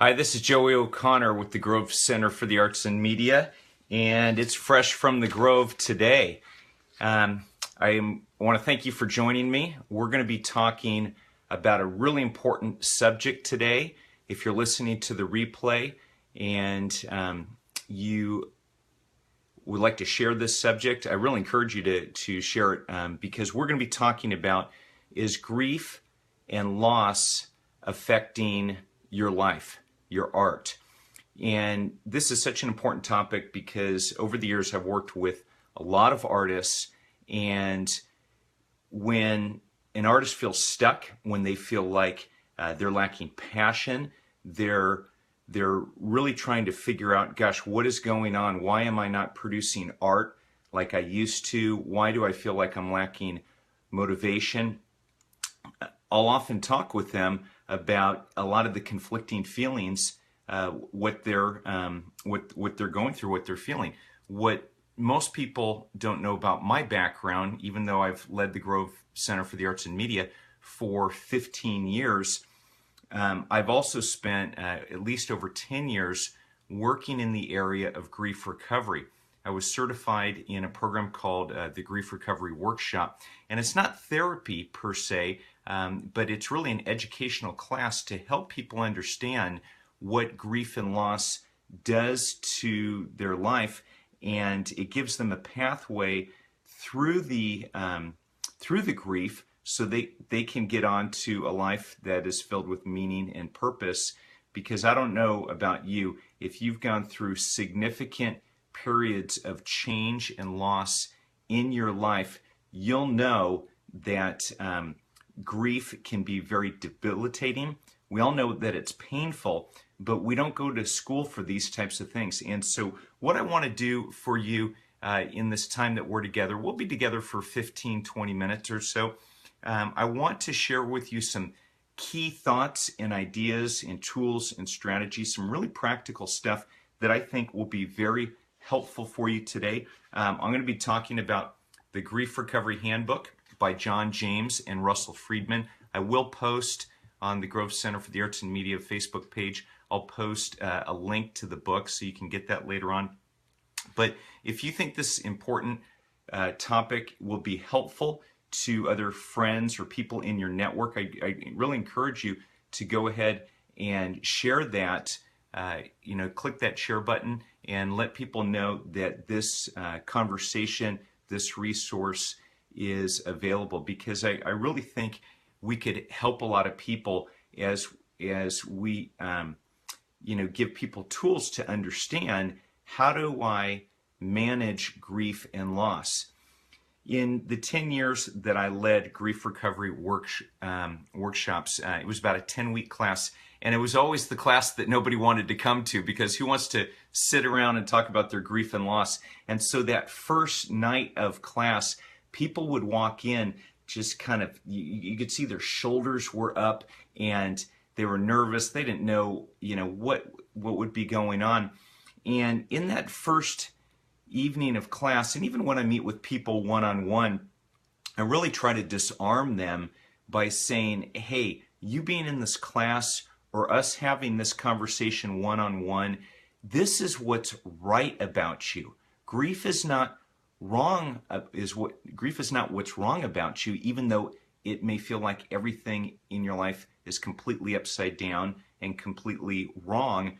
Hi, this is Joey O'Connor with the Grove Center for the Arts and Media, and it's fresh from the Grove today. I want to thank you for joining me. We're going to be talking about a really important subject today. If you're listening to the replay and you would like to share this subject, I really encourage you to share it because we're going to be talking about, is grief and loss affecting your life, your art? And this is such an important topic because over the years I've worked with a lot of artists, and when an artist feels stuck, when they feel like they're lacking passion, they're really trying to figure out, gosh, what is going on? Why am I not producing art like I used to? Why do I feel like I'm lacking motivation? I'll often talk with them about a lot of the conflicting feelings, what they're going through, what they're feeling. What most people don't know about my background, even though I've led the Grove Center for the Arts and Media for 15 years, I've also spent at least over 10 years working in the area of grief recovery. I was certified in a program called the Grief Recovery Workshop, and it's not therapy per se, but it's really an educational class to help people understand what grief and loss does to their life, and it gives them a pathway through the grief so they can get on to a life that is filled with meaning and purpose. Because I don't know about you, if you've gone through significant periods of change and loss in your life, you'll know that grief can be very debilitating. We all know that it's painful, but we don't go to school for these types of things. And so what I want to do for you in this time that we're together, we'll be together for 15-20 minutes or so. I want to share with you some key thoughts and ideas and tools and strategies, some really practical stuff that I think will be very helpful for you today. I'm going to be talking about the Grief Recovery Handbook by John James and Russell Friedman. I will post on the Grove Center for the Arts and Media Facebook page, I'll post a link to the book so you can get that later on. But if you think this important topic will be helpful to other friends or people in your network, I really encourage you to go ahead and share that. Click that share button and let people know that this conversation, this resource is available, because I really think we could help a lot of people as we give people tools to understand, how do I manage grief and loss? In the 10 years that I led grief recovery workshops, it was about a 10-week class, and it was always the class that nobody wanted to come to, because who wants to sit around and talk about their grief and loss? And so that first night of class, people would walk in just kind of, you could see their shoulders were up and they were nervous. They didn't know, what would be going on. And in that first evening of class, and even when I meet with people one-on-one, I really try to disarm them by saying, hey, you being in this class or us having this conversation one-on-one, this is what's right about you. Grief is not wrong, grief is not what's wrong about you, even though it may feel like everything in your life is completely upside down and completely wrong.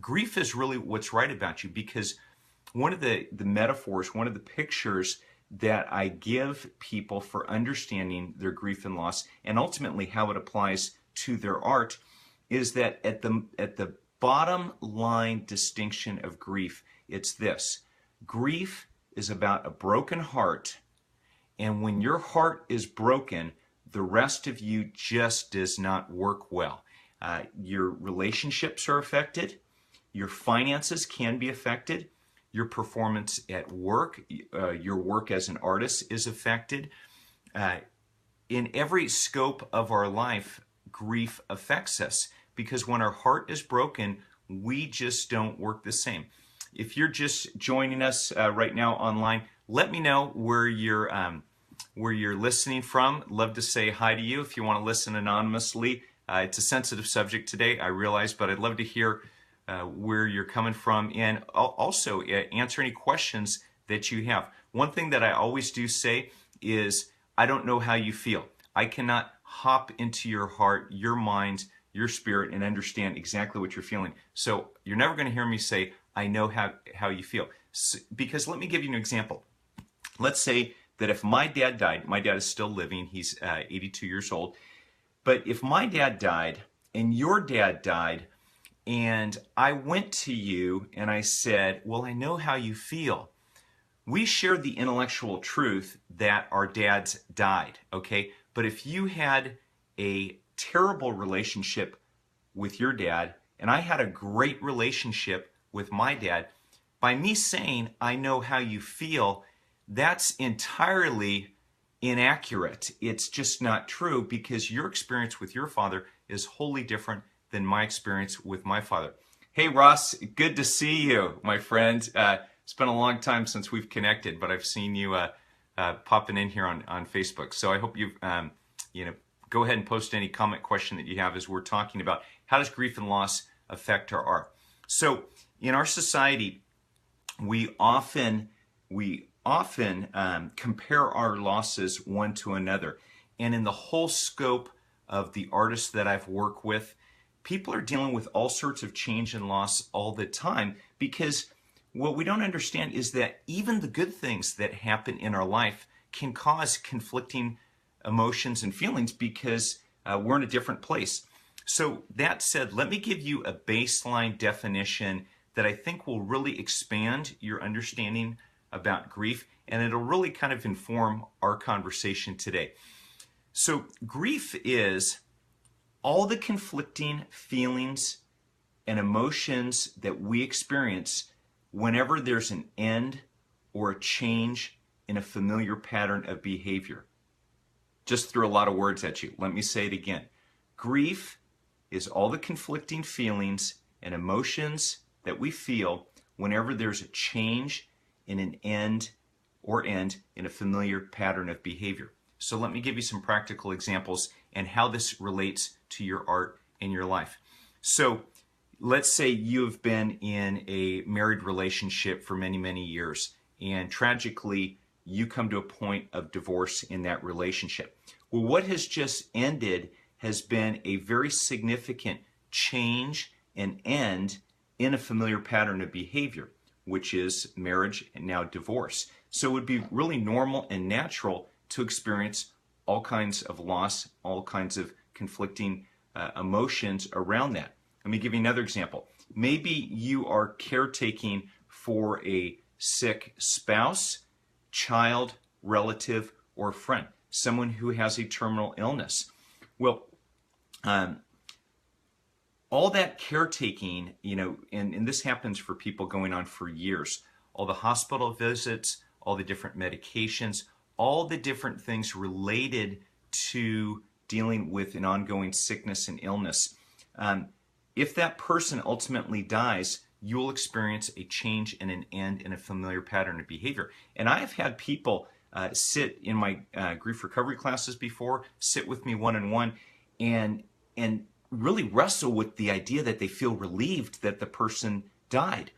Grief is really what's right about you, because one of the metaphors, one of the pictures that I give people for understanding their grief and loss, and ultimately how it applies to their art, is that at the bottom line distinction of grief, it's this: grief is about a broken heart, and when your heart is broken, the rest of you just does not work well. Your relationships are affected, your finances can be affected, your performance at work, your work as an artist is affected. In every scope of our life, grief affects us, because when our heart is broken, we just don't work the same. If you're just joining us right now online, let me know where you're listening from. Love to say hi to you. If you want to listen anonymously, It's a sensitive subject today, I realize, but I'd love to hear where you're coming from, and also answer any questions that you have. One thing that I always do say is, I don't know how you feel. I cannot hop into your heart, your mind, your spirit, and understand exactly what you're feeling. So you're never going to hear me say, I know how you feel. Because let me give you an example. Let's say that if my dad died, my dad is still living, he's 82 years old, but if my dad died and your dad died, and I went to you and I said, well, I know how you feel. We shared the intellectual truth that our dads died, okay? But if you had a terrible relationship with your dad, and I had a great relationship with my dad, by me saying, I know how you feel, that's entirely inaccurate. It's just not true, because your experience with your father is wholly different than my experience with my father. Hey, Ross, good to see you, my friend. It's been a long time since we've connected, but I've seen you popping in here on Facebook. So I hope you've, go ahead and post any comment, question that you have as we're talking about how does grief and loss affect our art. So in our society, we often compare our losses one to another. And in the whole scope of the artists that I've worked with, people are dealing with all sorts of change and loss all the time, because what we don't understand is that even the good things that happen in our life can cause conflicting emotions and feelings, because we're in a different place. So that said, let me give you a baseline definition that I think will really expand your understanding about grief, and it'll really kind of inform our conversation today. So grief is all the conflicting feelings and emotions that we experience whenever there's an end or a change in a familiar pattern of behavior. Just threw a lot of words at you. Let me say it again. Grief is all the conflicting feelings and emotions that we feel whenever there's a change in an end in a familiar pattern of behavior. So let me give you some practical examples and how this relates to your art and your life. So let's say you've been in a married relationship for many, many years, and tragically you come to a point of divorce in that relationship. Well, what has just ended has been a very significant change and end in a familiar pattern of behavior, which is marriage and now divorce. So it would be really normal and natural to experience all kinds of loss, all kinds of conflicting emotions around that. Let me give you another example. Maybe you are caretaking for a sick spouse, child, relative, or friend, someone who has a terminal illness. Well, all that caretaking, and this happens for people going on for years, all the hospital visits, all the different medications, all the different things related to dealing with an ongoing sickness and illness. If that person ultimately dies, you'll experience a change and an end in a familiar pattern of behavior. And I have had people sit in my grief recovery classes before, sit with me one-on-one, and really wrestle with the idea that they feel relieved that the person died.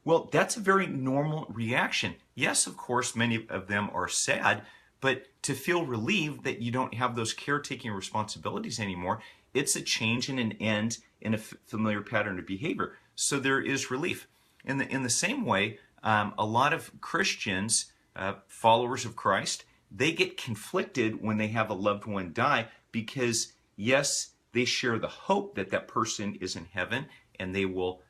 Well, that's a very normal reaction. Yes, of course, many of them are sad, but to feel relieved that you don't have those caretaking responsibilities anymore, it's a change and an end in a familiar pattern of behavior. So there is relief. In the same way, a lot of Christians, followers of Christ, they get conflicted when they have a loved one die, because yes, they share the hope that that person is in heaven and they will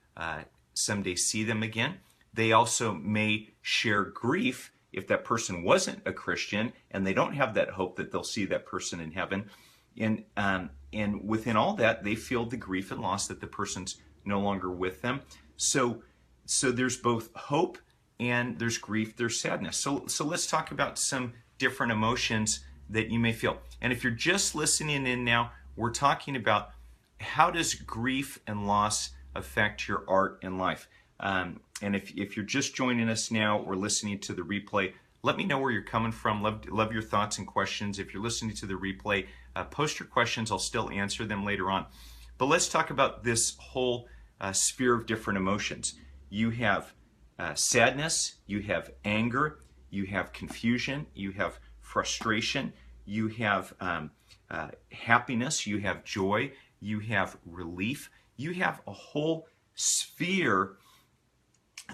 someday see them again. They also may share grief if that person wasn't a Christian and they don't have that hope that they'll see that person in heaven. And within all that, they feel the grief and loss that the person's no longer with them. So there's both hope and there's grief, there's sadness. So let's talk about some different emotions that you may feel. And if you're just listening in now, we're talking about how does grief and loss affect your art and life. And if you're just joining us now or listening to the replay, let me know where you're coming from. Love your thoughts and questions. If you're listening to the replay, post your questions. I'll still answer them later on. But let's talk about this whole sphere of different emotions. You have sadness, you have anger, you have confusion, you have frustration, you have happiness, you have joy, you have relief, you have a whole sphere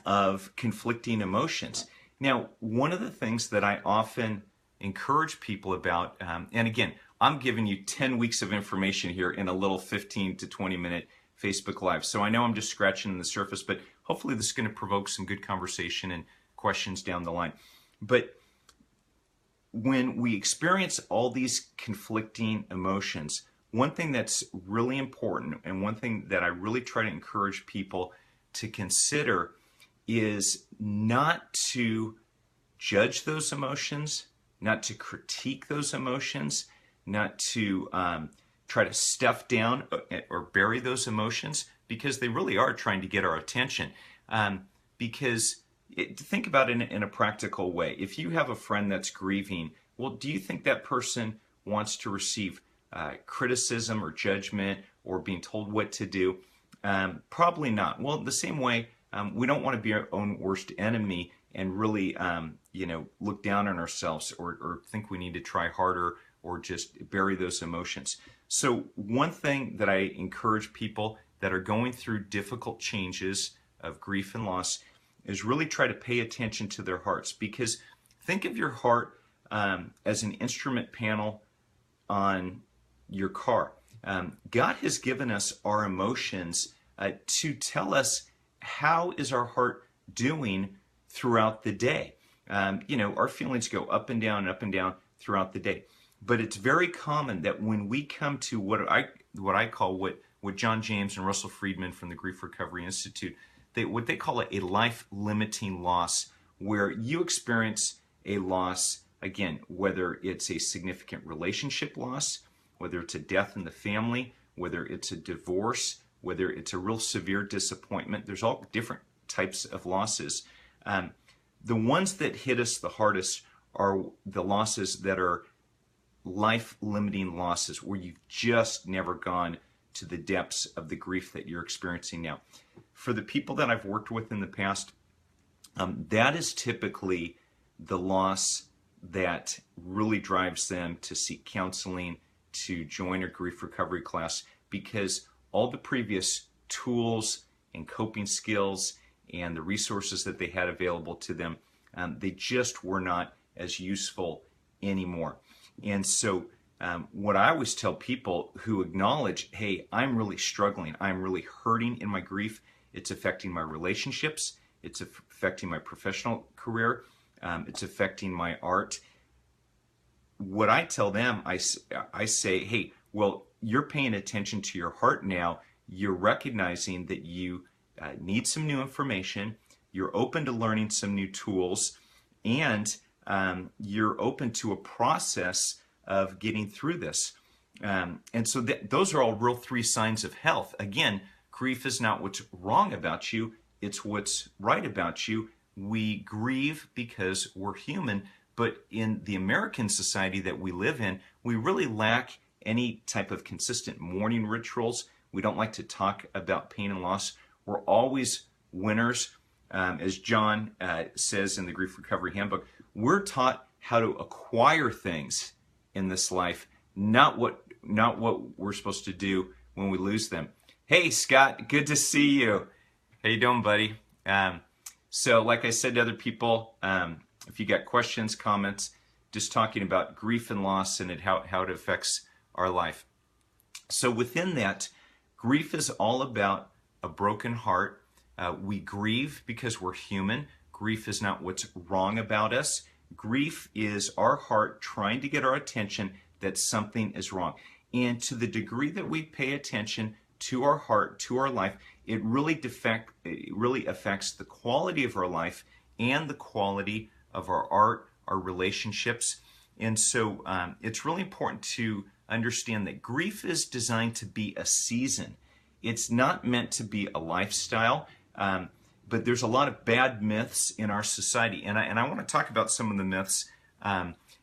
of conflicting emotions. Now, one of the things that I often encourage people about, and again, I'm giving you 10 weeks of information here in a little 15 to 20 minute Facebook Live. So I know I'm just scratching the surface, but hopefully this is going to provoke some good conversation and questions down the line. But when we experience all these conflicting emotions, one thing that's really important and one thing that I really try to encourage people to consider is not to judge those emotions, not to critique those emotions, not to try to stuff down or bury those emotions, because they really are trying to get our attention. Think about it in a practical way. If you have a friend that's grieving, well, do you think that person wants to receive criticism or judgment or being told what to do? Probably not. Well, the same way, we don't want to be our own worst enemy and really, look down on ourselves or think we need to try harder or just bury those emotions. So one thing that I encourage people that are going through difficult changes of grief and loss is really try to pay attention to their hearts, because think of your heart as an instrument panel on your car. God has given us our emotions to tell us how is our heart doing throughout the day. Our feelings go up and down throughout the day. But it's very common that when we come to what I call what John James and Russell Friedman from the Grief Recovery Institute, what they call a life-limiting loss, where you experience a loss, again, whether it's a significant relationship loss, whether it's a death in the family, whether it's a divorce, whether it's a real severe disappointment. There's all different types of losses. The ones that hit us the hardest are the losses that are life-limiting losses, where you've just never gone to the depths of the grief that you're experiencing now. For the people that I've worked with in the past, that is typically the loss that really drives them to seek counseling, to join a grief recovery class, because all the previous tools and coping skills and the resources that they had available to them, they just were not as useful anymore. And so what I always tell people who acknowledge, hey, I'm really struggling, I'm really hurting in my grief, it's affecting my relationships, it's affecting my professional career, it's affecting my art. What I tell them, I say, hey, well, you're paying attention to your heart now, you're recognizing that you need some new information, you're open to learning some new tools, and you're open to a process of getting through this. And so those are all real 3 signs of health. Again, grief is not what's wrong about you, it's what's right about you. We grieve because we're human, but in the American society that we live in, we really lack any type of consistent mourning rituals. We don't like to talk about pain and loss. We're always winners. As John says in the Grief Recovery Handbook, we're taught how to acquire things in this life, not what we're supposed to do when we lose them. Hey, Scott, good to see you. How you doing, buddy? So like I said to other people, if you got questions, comments, just talking about grief and loss and how it affects our life. So within that, grief is all about a broken heart. We grieve because we're human. Grief is not what's wrong about us. Grief is our heart trying to get our attention that something is wrong. And to the degree that we pay attention to our heart, to our life, it really affects the quality of our life and the quality of our art, our relationships. And so it's really important to understand that grief is designed to be a season. It's not meant to be a lifestyle. But there's a lot of bad myths in our society, and I want to talk about some of the myths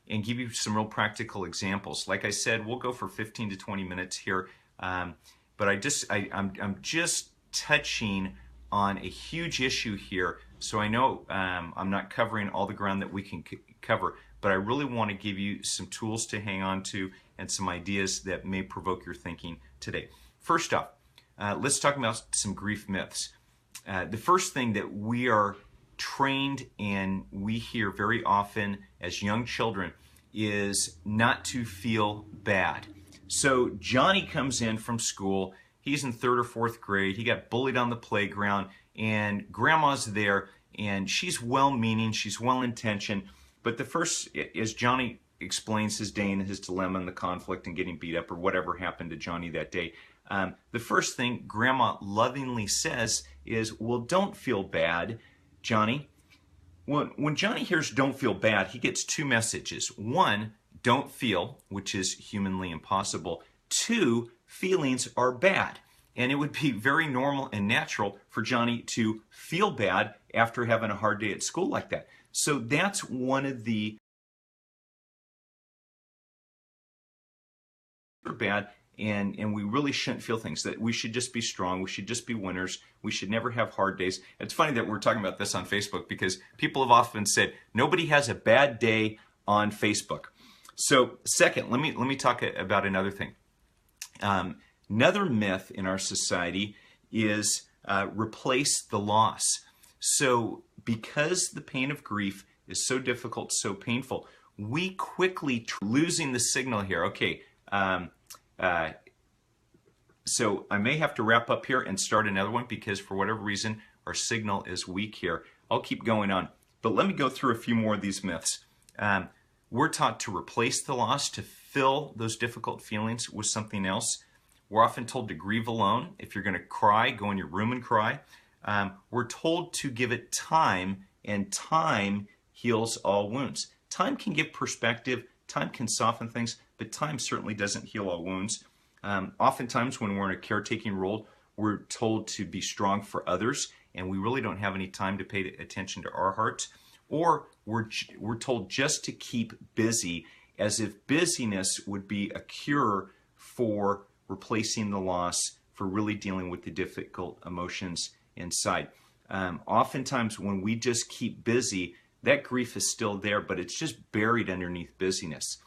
and give you some real practical examples. Like I said, we'll go for 15 to 20 minutes here, but I'm just touching on a huge issue here. So I know I'm not covering all the ground that we can cover, but I really want to give you some tools to hang on to and some ideas that may provoke your thinking today. First off, let's talk about some grief myths. The first thing that we are trained and we hear very often as young children is not to feel bad. So Johnny comes in from school, he's in 3rd or 4th grade, he got bullied on the playground, and grandma's there, and she's well-meaning, she's well-intentioned, but the first, as Johnny explains his day and his dilemma and the conflict and getting beat up or whatever happened to Johnny that day, the first thing grandma lovingly says is, well, don't feel bad, Johnny. When Johnny hears don't feel bad, he gets 2 messages. 1, don't feel, which is humanly impossible. 2, feelings are bad. And it would be very normal and natural for Johnny to feel bad after having a hard day at school like that. So that's one of the bad, and we really shouldn't feel things, that we should just be strong, we should just be winners, we should never have hard days. It's funny that we're talking about this on Facebook because people have often said nobody has a bad day on Facebook. So second, let me talk about another thing. Another myth in our society is replace the loss. So because the pain of grief is so difficult, so painful, we quickly losing the signal here. Okay, so I may have to wrap up here and start another one because for whatever reason our signal is weak here. I'll keep going on, but let me go through a few more of these myths. We're taught to replace the loss, to fill those difficult feelings with something else. We're often told to grieve alone. If you're going to cry, go in your room and cry. We're told to give it time, and time heals all wounds. Time can give perspective, time can soften things, but time certainly doesn't heal all wounds. Oftentimes when we're in a caretaking role, we're told to be strong for others, and we really don't have any time to pay attention to our hearts. Or we're told just to keep busy, as if busyness would be a cure for replacing the loss, for really dealing with the difficult emotions inside. Oftentimes when we just keep busy, that grief is still there, but it's just buried underneath busyness.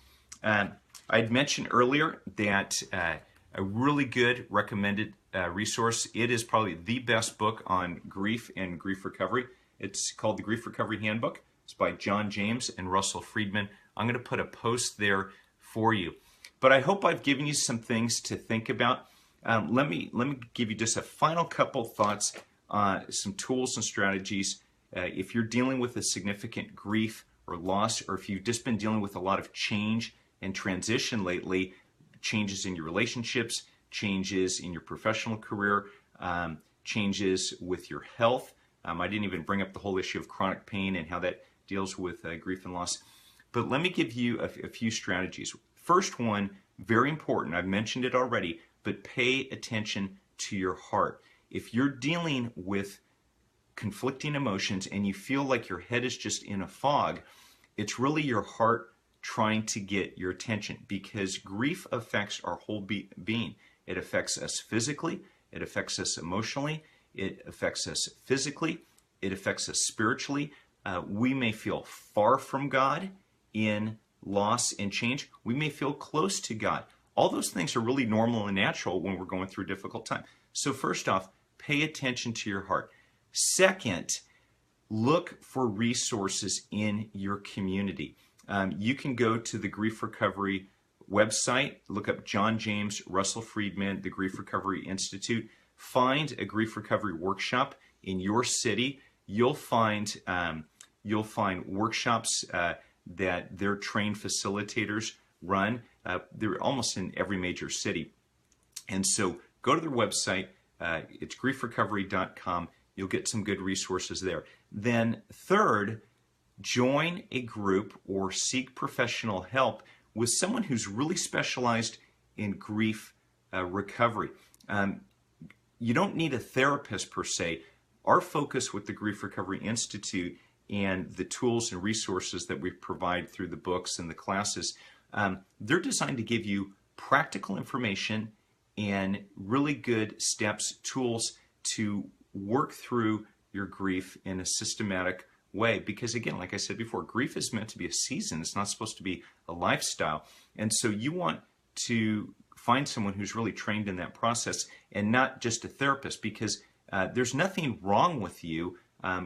I'd mentioned earlier that a really good recommended resource, it is probably the best book on grief and grief recovery. It's called The Grief Recovery Handbook. It's by John James and Russell Friedman. I'm going to put a post there for you. But I hope I've given you some things to think about. Let me give you just a final couple thoughts, some tools and strategies. If you're dealing with a significant grief or loss, or if you've just been dealing with a lot of change and transition lately, changes in your relationships, changes in your professional career, changes with your health. I didn't even bring up the whole issue of chronic pain and how that deals with grief and loss. But let me give you a few strategies. First one, very important, I've mentioned it already, but pay attention to your heart. If you're dealing with conflicting emotions and you feel like your head is just in a fog, it's really your heart trying to get your attention, because grief affects our whole being. It affects us physically, it affects us emotionally, it affects us physically, it affects us spiritually. We may feel far from God in loss and change. We may feel close to God. All those things are really normal and natural when we're going through a difficult time. So first off, pay attention to your heart. Second, look for resources in your community. You can go to the Grief Recovery website, look up John James, Russell Friedman, the Grief Recovery Institute. Find a grief recovery workshop in your city. You'll find workshops that their trained facilitators run. They're almost in every major city. And so go to their website. It's griefrecovery.com. You'll get some good resources there. Then third, join a group or seek professional help with someone who's really specialized in grief recovery. You don't need a therapist per se. Our focus with the Grief Recovery Institute and the tools and resources that we provide through the books and the classes, they're designed to give you practical information and really good steps, tools to work through your grief in a systematic way. Because again, like I said before, grief is meant to be a season. It's not supposed to be a lifestyle. And so you want to find someone who's really trained in that process and not just a therapist, because there's nothing wrong with you.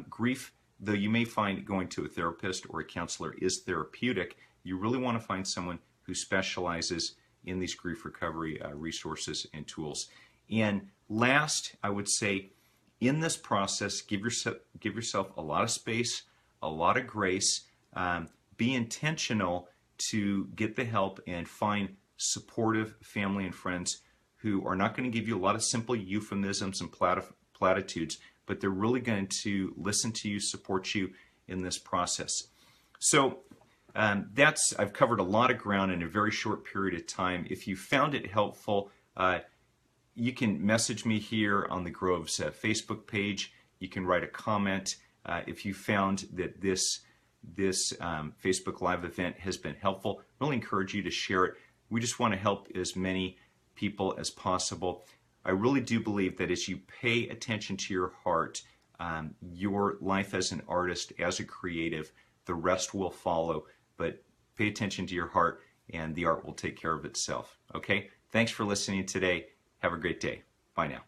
Grief, though you may find going to a therapist or a counselor is therapeutic, you really want to find someone who specializes in these grief recovery resources and tools. And last, I would say, in this process, give yourself a lot of space, a lot of grace. Be intentional to get the help and find supportive family and friends who are not going to give you a lot of simple euphemisms and platitudes, but they're really going to listen to you, support you in this process. So I've covered a lot of ground in a very short period of time. If you found it helpful, you can message me here on the Grove's Facebook page. You can write a comment. If you found that this Facebook Live event has been helpful, I really encourage you to share it. We just want to help as many people as possible. I really do believe that as you pay attention to your heart, your life as an artist, as a creative, the rest will follow. But pay attention to your heart, and the art will take care of itself. Okay? Thanks for listening today. Have a great day. Bye now.